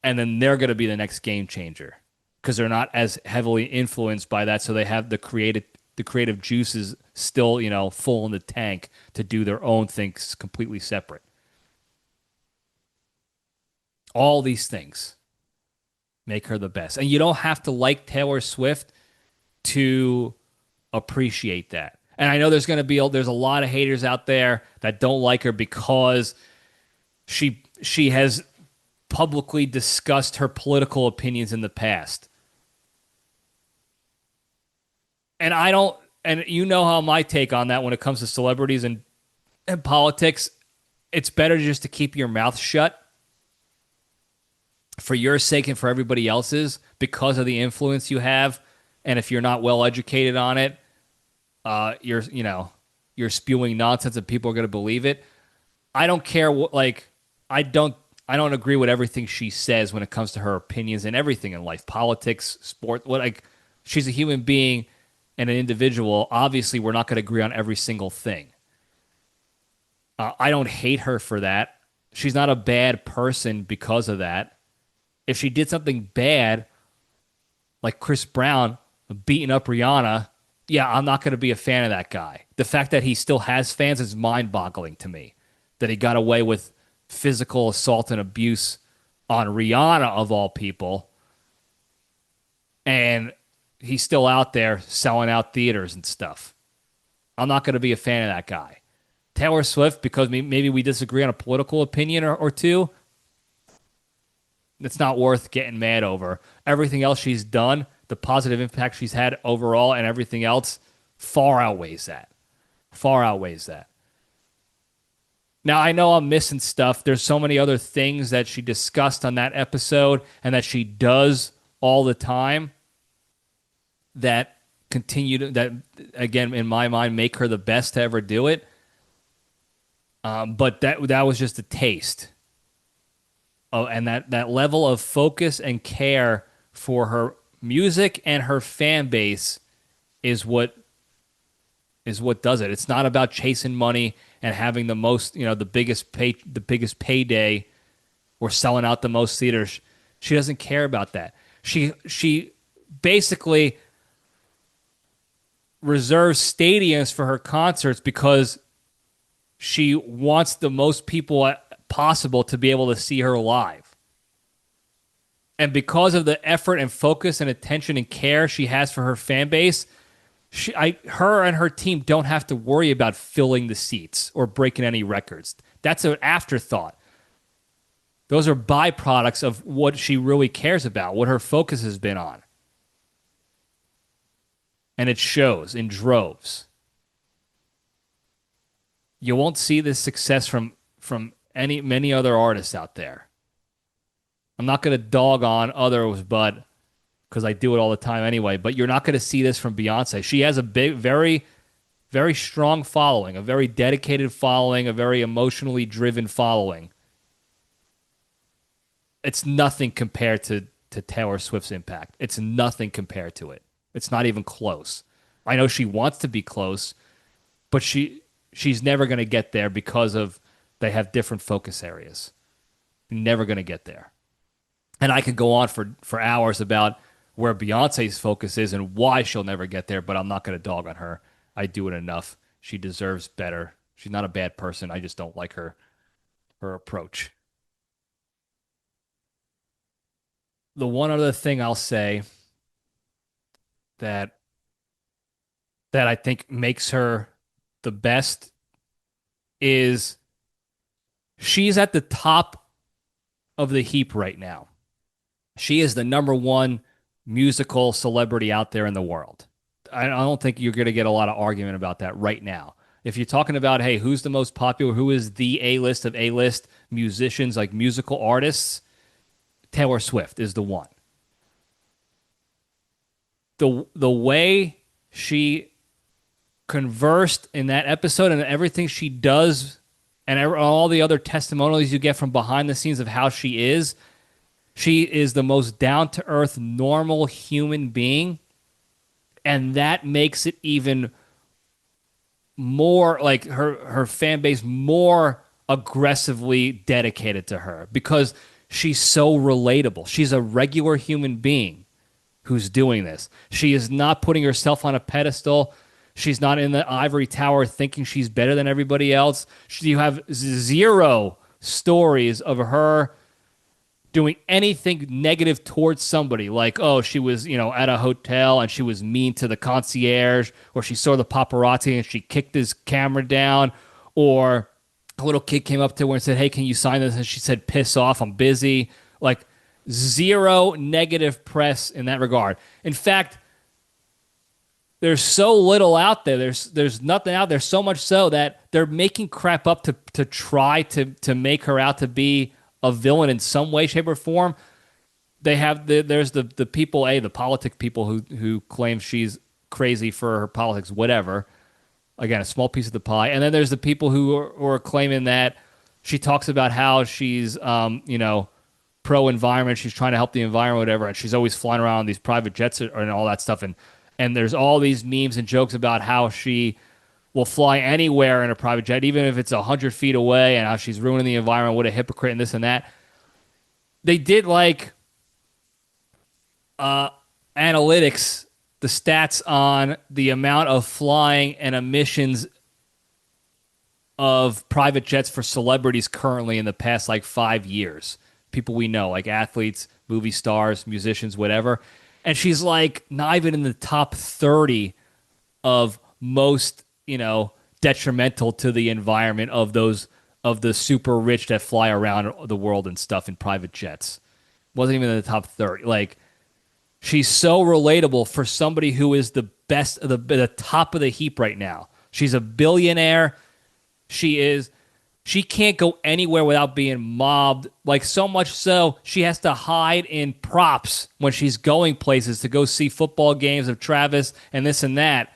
and then they're going to be the next game changer because they're not as heavily influenced by that. So they have the creative juices still, full in the tank to do their own things completely separate. All these things make her the best. And you don't have to like Taylor Swift to appreciate that. And I know there's a lot of haters out there that don't like her because she has publicly discussed her political opinions in the past. And you know how my take on that when it comes to celebrities and politics, it's better just to keep your mouth shut for your sake and for everybody else's because of the influence you have. And if you're not well educated on it, you're spewing nonsense and people are going to believe it. I don't care what, I don't agree with everything she says when it comes to her opinions and everything in life, politics, sport. She's a human being and an individual. Obviously, we're not going to agree on every single thing. I don't hate her for that. She's not a bad person because of that. If she did something bad, like Chris Brown beating up Rihanna, yeah, I'm not going to be a fan of that guy. The fact that he still has fans is mind-boggling to me. That he got away with physical assault and abuse on Rihanna, of all people, and he's still out there selling out theaters and stuff. I'm not going to be a fan of that guy. Taylor Swift, because maybe we disagree on a political opinion or two, it's not worth getting mad over. Everything else she's done, the positive impact she's had overall and everything else, far outweighs that. Far outweighs that. Now, I know I'm missing stuff. There's so many other things that she discussed on that episode and that she does all the time that again, in my mind, make her the best to ever do it. But that was just a taste. Oh, and that level of focus and care for her music and her fan base is what does it. It's not about chasing money and having the most, the biggest payday or selling out the most theaters. She doesn't care about that. She basically reserves stadiums for her concerts because she wants the most people possible to be able to see her live. And because of the effort and focus and attention and care she has for her fan base, her and her team don't have to worry about filling the seats or breaking any records. That's an afterthought. Those are byproducts of what she really cares about, what her focus has been on. And it shows in droves. You won't see this success from many other artists out there. I'm not going to dog on others, but because I do it all the time anyway, but you're not going to see this from Beyonce. She has a big, very, very strong following, a very dedicated following, a very emotionally driven following. It's nothing compared to Taylor Swift's impact. It's nothing compared to it. It's not even close. I know she wants to be close, but she's never going to get there because they have different focus areas. Never going to get there. And I could go on for hours about where Beyonce's focus is and why she'll never get there, but I'm not going to dog on her. I do it enough. She deserves better. She's not a bad person. I just don't like her approach. The one other thing I'll say that I think makes her the best is she's at the top of the heap right now. She is the number one musical celebrity out there in the world. I don't think you're going to get a lot of argument about that right now. If you're talking about, hey, who's the most popular, who is the A-list of A-list musicians, like musical artists, Taylor Swift is the one. The way she conversed in that episode and everything she does and all the other testimonials you get from behind the scenes of how she is the most down-to-earth, normal human being. And that makes it even more, like, her fan base more aggressively dedicated to her because she's so relatable. She's a regular human being who's doing this. She is not putting herself on a pedestal. She's not in the ivory tower thinking she's better than everybody else. You have zero stories of her doing anything negative towards somebody, like, oh, she was, at a hotel and she was mean to the concierge, or she saw the paparazzi and she kicked his camera down, or a little kid came up to her and said, hey, can you sign this? And she said, piss off, I'm busy. Like, zero negative press in that regard. In fact, there's so little out there. There's nothing out there, so much so that they're making crap up to try to make her out to be a villain in some way, shape, or form. They have there's the people, the politic people who claim she's crazy for her politics, whatever. Again, a small piece of the pie. And then there's the people who are claiming that she talks about how she's pro-environment, she's trying to help the environment, whatever, and she's always flying around on these private jets and all that stuff. And there's all these memes and jokes about how she will fly anywhere in a private jet, even if it's 100 feet away, and how she's ruining the environment, what a hypocrite, and this and that. They did analytics, the stats on the amount of flying and emissions of private jets for celebrities currently in the past 5 years. People we know, like athletes, movie stars, musicians, whatever. And she's not even in the top 30 of most, detrimental to the environment of the super rich that fly around the world and stuff in private jets. Wasn't even in the top 30. She's so relatable for somebody who is the best, the top of the heap right now. She's a billionaire. She can't go anywhere without being mobbed. So much so, she has to hide in props when she's going places to go see football games of Travis and this and that,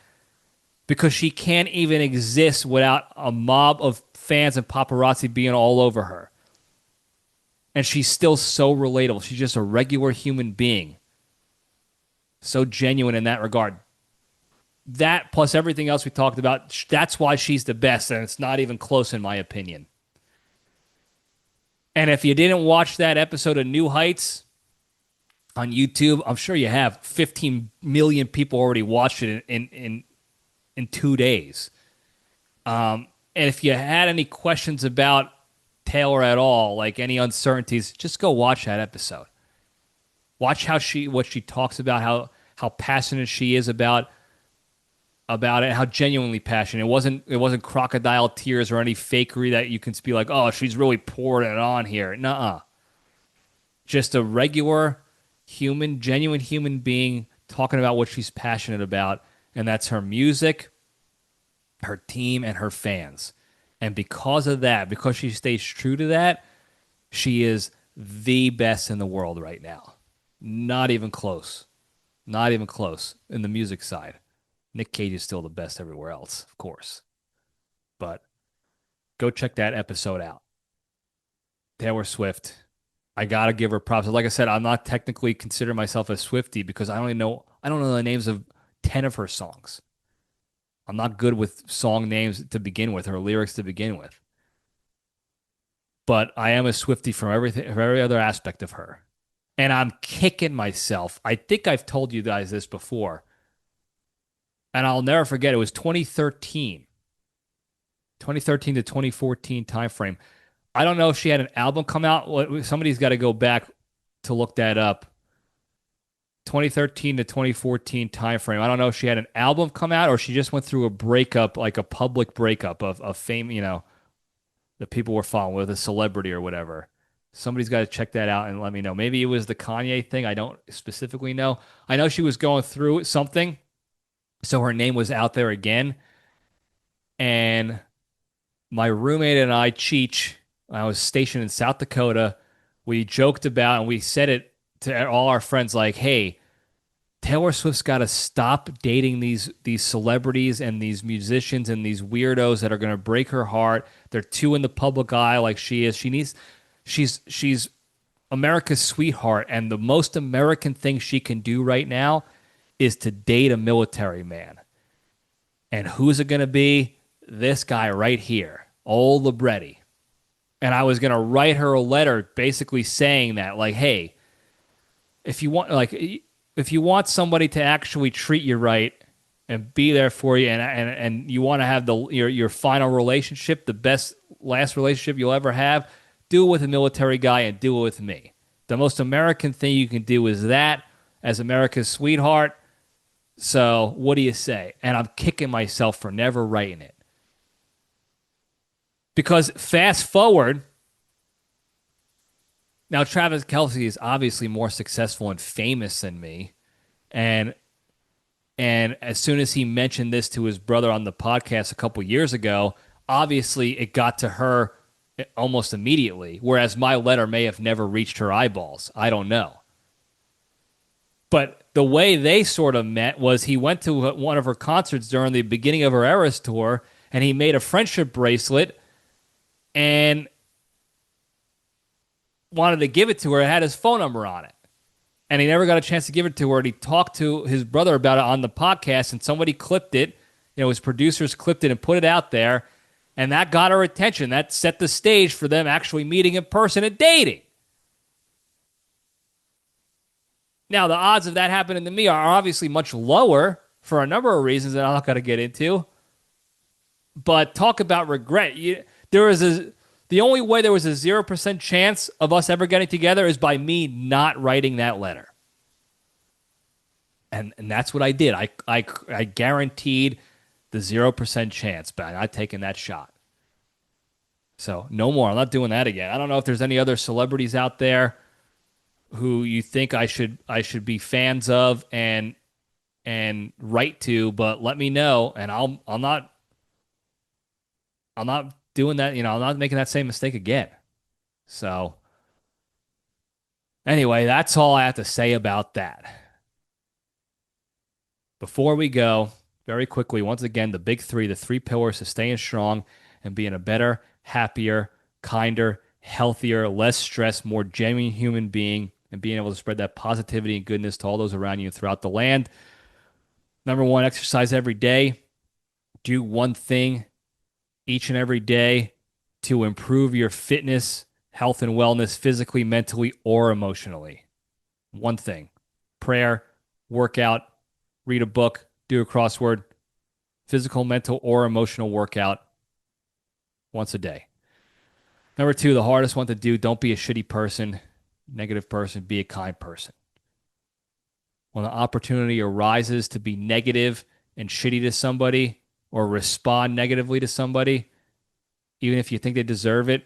because she can't even exist without a mob of fans and paparazzi being all over her. And she's still so relatable. She's just a regular human being. So genuine in that regard. That plus everything else we talked about, that's why she's the best, and it's not even close in my opinion. And if you didn't watch that episode of New Heights on YouTube, I'm sure you have. 15 million people already watched it in 2 days. And if you had any questions about Taylor at all, any uncertainties, just go watch that episode. Watch what she talks about, how passionate she is about it, how genuinely passionate. It wasn't crocodile tears or any fakery that you can be like, oh, she's really pouring it on here. Nuh-uh. Just a regular human, genuine human being talking about what she's passionate about, and that's her music, her team, and her fans. And because of that, because she stays true to that, she is the best in the world right now. Not even close. Not even close in the music side. Nic Cage is still the best everywhere else, of course. But go check that episode out. Taylor Swift. I got to give her props. Like I said, I'm not technically consider myself a Swiftie because I don't know the names of 10 of her songs. I'm not good with song names to begin with or lyrics to begin with. But I am a Swiftie from every other aspect of her. And I'm kicking myself. I think I've told you guys this before. And I'll never forget, it was 2013. 2013 to 2014 time frame. I don't know if she had an album come out. Somebody's got to go back to look that up. 2013 to 2014 time frame. I don't know if she had an album come out or she just went through a breakup, like a public breakup of fame, that people were following with a celebrity or whatever. Somebody's got to check that out and let me know. Maybe it was the Kanye thing. I don't specifically know. I know she was going through something, so her name was out there again. And my roommate and I, Cheech, I was stationed in South Dakota. We joked about and we said it to all our friends, like, "Hey, Taylor Swift's got to stop dating these celebrities and these musicians and these weirdos that are going to break her heart. They're too in the public eye like she is. She's America's sweetheart, and the most American thing she can do right now is to date a military man. And who's it going to be? This guy right here, old Libretti." And I was going to write her a letter basically saying that, like, "Hey, if you want somebody to actually treat you right and be there for you, and you want to have your final relationship, the best last relationship you'll ever have, do it with a military guy and do it with me. The most American thing you can do is that as America's sweetheart. So what do you say?" And I'm kicking myself for never writing it. Because fast forward, now Travis Kelce is obviously more successful and famous than me. And as soon as he mentioned this to his brother on the podcast a couple years ago, obviously it got to her almost immediately, whereas my letter may have never reached her eyeballs. I don't know. But the way they sort of met was he went to one of her concerts during the beginning of her Eras tour, and he made a friendship bracelet and wanted to give it to her. It had his phone number on it. And he never got a chance to give it to her. And he talked to his brother about it on the podcast, and somebody clipped it. His producers clipped it and put it out there. And that got her attention. That set the stage for them actually meeting in person and dating. Now, the odds of that happening to me are obviously much lower for a number of reasons that I'm not going to get into. But talk about regret. The only way there was a 0% chance of us ever getting together is by me not writing that letter. And that's what I did. I guaranteed the 0% chance, but I'm not taking that shot. So no more. I'm not doing that again. I don't know if there's any other celebrities out there who you think I should be fans of and write to, but let me know, and I'm not doing that. I'm not making that same mistake again. So anyway, that's all I have to say about that. Before we go, very quickly, once again, the big three, the three pillars to staying strong and being a better, happier, kinder, healthier, less stressed, more genuine human being, and being able to spread that positivity and goodness to all those around you throughout the land. Number one, exercise every day. Do one thing each and every day to improve your fitness, health, and wellness physically, mentally, or emotionally. One thing. Prayer, workout, read a book, do a crossword, physical, mental, or emotional workout once a day. Number two, the hardest one to do, don't be a shitty person, negative person, be a kind person. When the opportunity arises to be negative and shitty to somebody or respond negatively to somebody, even if you think they deserve it,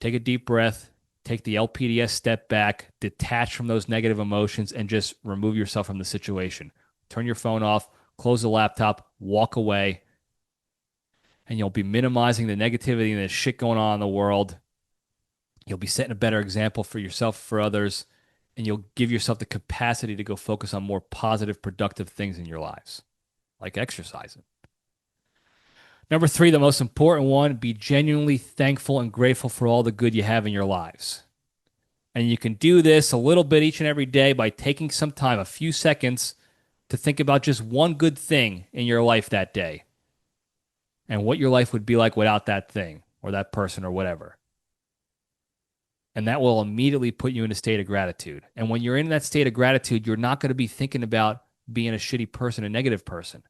take a deep breath, take the LPDS step back, detach from those negative emotions, and just remove yourself from the situation. Turn your phone off, close the laptop, walk away, and you'll be minimizing the negativity and the shit going on in the world. You'll be setting a better example for yourself, for others, and you'll give yourself the capacity to go focus on more positive, productive things in your lives, like exercising. Number three, the most important one, be genuinely thankful and grateful for all the good you have in your lives. And you can do this a little bit each and every day by taking some time, a few seconds, to think about just one good thing in your life that day and what your life would be like without that thing or that person or whatever. And that will immediately put you in a state of gratitude. And when you're in that state of gratitude, you're not going to be thinking about being a shitty person, a negative person.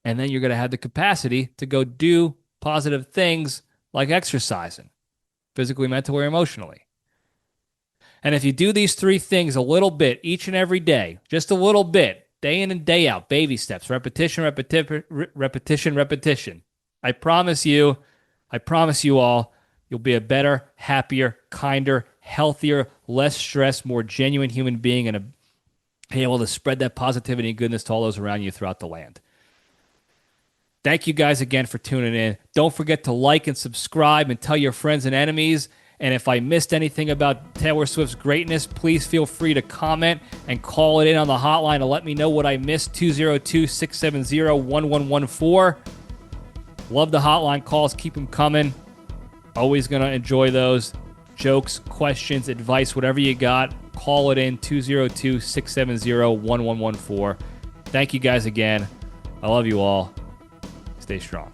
And then you're going to have the capacity to go do positive things like exercising, physically, mentally, or emotionally. And if you do these 3 things a little bit each and every day, just a little bit, day in and day out, baby steps, repetition, repetition. I promise you all, you'll be a better, happier, kinder, healthier, less stressed, more genuine human being and be able to spread that positivity and goodness to all those around you throughout the land. Thank you guys again for tuning in. Don't forget to like and subscribe and tell your friends and enemies. And if I missed anything about Taylor Swift's greatness, please feel free to comment and call it in on the hotline to let me know what I missed, 202-670-1114. Love the hotline calls. Keep them coming. Always going to enjoy those. Jokes, questions, advice, whatever you got, call it in, 202-670-1114. Thank you guys again. I love you all. Stay strong.